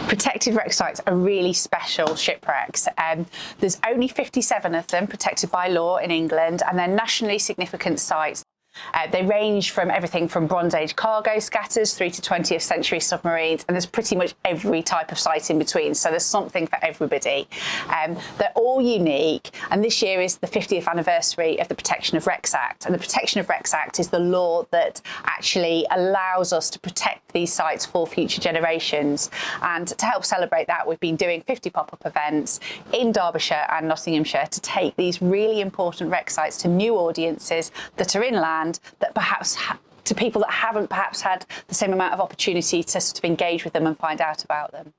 Protected wreck sites are really special shipwrecks. There's only 57 of them protected by law in England, and they're nationally significant sites. They range from everything from Bronze Age cargo scatters through to 20th century submarines, and there's pretty much every type of site in between, so there's something for everybody. They're all unique, and this year is the 50th anniversary of the Protection of Wrecks Act, and the Protection of Wrecks Act is the law that actually allows us to protect these sites for future generations. And to help celebrate that, we've been doing 50 pop-up events in Derbyshire and Nottinghamshire to take these really important wreck sites to new audiences that are inland, that perhaps to people that haven't perhaps had the same amount of opportunity to sort of engage with them and find out about them.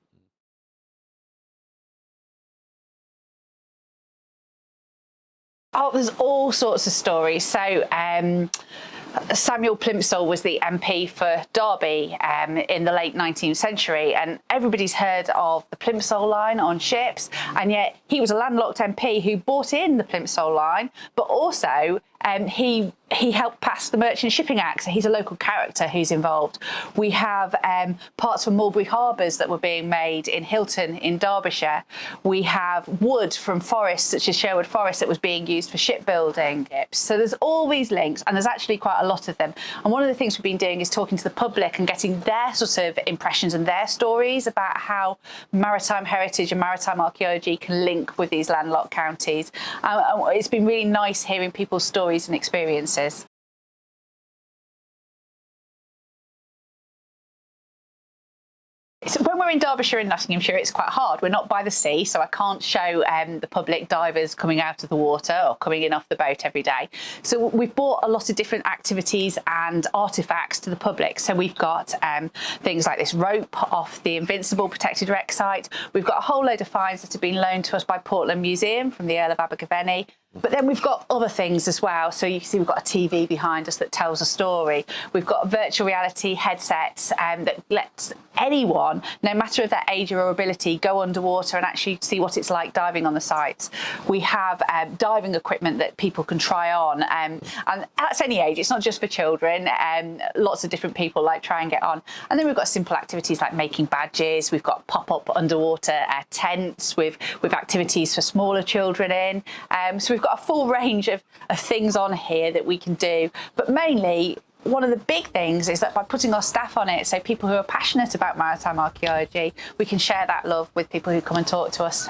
Oh, there's all sorts of stories. So Samuel Plimsoll was the MP for Derby in the late 19th century, and everybody's heard of the Plimsoll line on ships, and yet he was a landlocked MP who brought in the Plimsoll line, but also he helped pass the Merchant Shipping Act, so he's a local character who's involved. We have parts from Mulberry Harbours that were being made in Hilton in Derbyshire. We have wood from forests such as Sherwood Forest that was being used for shipbuilding. So there's all these links, and there's actually quite a lot of them. And one of the things we've been doing is talking to the public and getting their sort of impressions and their stories about how maritime heritage and maritime archaeology can link with these landlocked counties. It's been really nice hearing people's stories and experiences. So when we're in Derbyshire and Nottinghamshire, it's quite hard. We're not by the sea, so I can't show the public divers coming out of the water or coming in off the boat every day. So we've brought a lot of different activities and artefacts to the public. So we've got things like this rope off the Invincible protected wreck site. We've got a whole load of finds that have been loaned to us by Portland Museum from the Earl of Abergavenny. But then we've got other things as well. So you can see we've got a TV behind us that tells a story. We've got virtual reality headsets that lets anyone, no matter of their age or ability, go underwater and actually see what it's like diving on the sites. We have diving equipment that people can try on, and that's any age. It's not just for children. Lots of different people like try and get on. And then we've got simple activities like making badges. We've got pop-up underwater tents with activities for smaller children in. So we've got a full range of things on here that we can do, but mainly one of the big things is that by putting our staff on it, so people who are passionate about maritime archaeology, we can share that love with people who come and talk to us.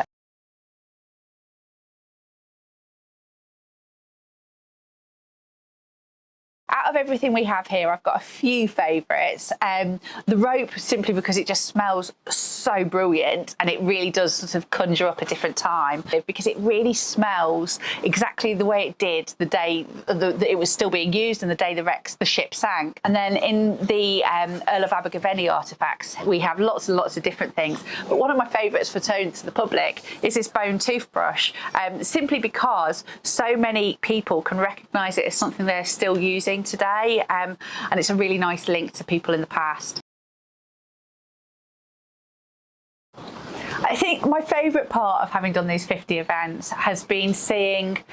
Out of everything we have here, I've got a few favourites. The rope, simply because it just smells so brilliant, and it really does sort of conjure up a different time, because it really smells exactly the way it did the day that it was still being used and the day the ship sank. And then in the Earl of Abergavenny artefacts, we have lots and lots of different things. But one of my favourites for showing to the public is this bone toothbrush, simply because so many people can recognise it as something they're still using today, and it's a really nice link to people in the past. I think my favourite part of having done these 50 events has been seeing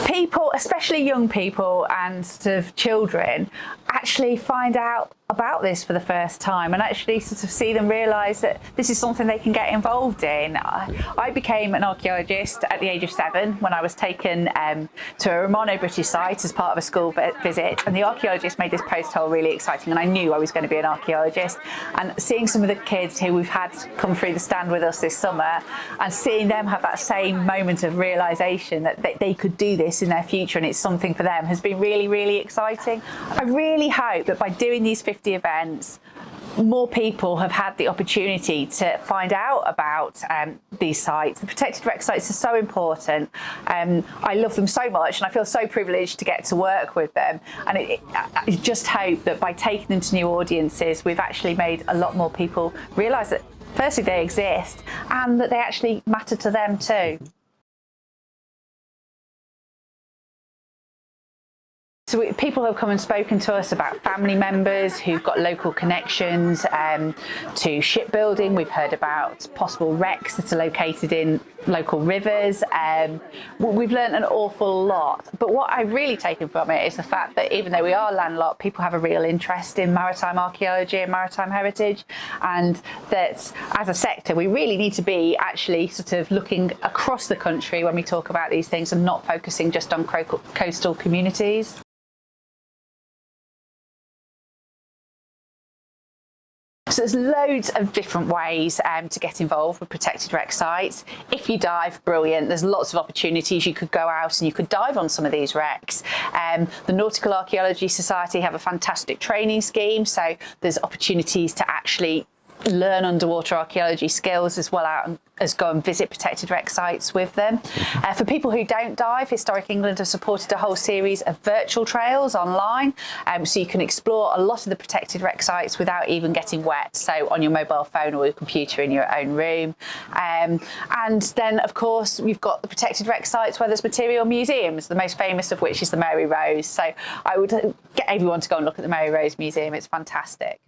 people, especially young people and sort of children, actually find out about this for the first time and actually sort of see them realise that this is something they can get involved in. I became an archaeologist at the age of 7 when I was taken to a Romano-British site as part of a school visit, and the archaeologist made this post hole really exciting, and I knew I was going to be an archaeologist. And seeing some of the kids who we've had come through the stand with us this summer and seeing them have that same moment of realisation that they could do this in their future and it's something for them has been really, really exciting. I really hope that by doing these 50 events, more people have had the opportunity to find out about these sites. The protected wreck sites are so important. I love them so much, and I feel so privileged to get to work with them. And I just hope that by taking them to new audiences, we've actually made a lot more people realise that firstly they exist and that they actually matter to them too. So people have come and spoken to us about family members who've got local connections to shipbuilding. We've heard about possible wrecks that are located in local rivers. We've learned an awful lot. But what I've really taken from it is the fact that even though we are landlocked, people have a real interest in maritime archaeology and maritime heritage, and that as a sector we really need to be actually sort of looking across the country when we talk about these things and not focusing just on coastal communities. So there's loads of different ways to get involved with protected wreck sites. If you dive, brilliant. There's lots of opportunities. You could go out and you could dive on some of these wrecks. The Nautical Archaeology Society have a fantastic training scheme, so there's opportunities to actually learn underwater archaeology skills as well as go and visit protected wreck sites with them. For people who don't dive, Historic England have supported a whole series of virtual trails online, so you can explore a lot of the protected wreck sites without even getting wet, so on your mobile phone or your computer in your own room. And then of course you've got the protected wreck sites where there's material museums, the most famous of which is the Mary Rose. So I would get everyone to go and look at the Mary Rose Museum, it's fantastic.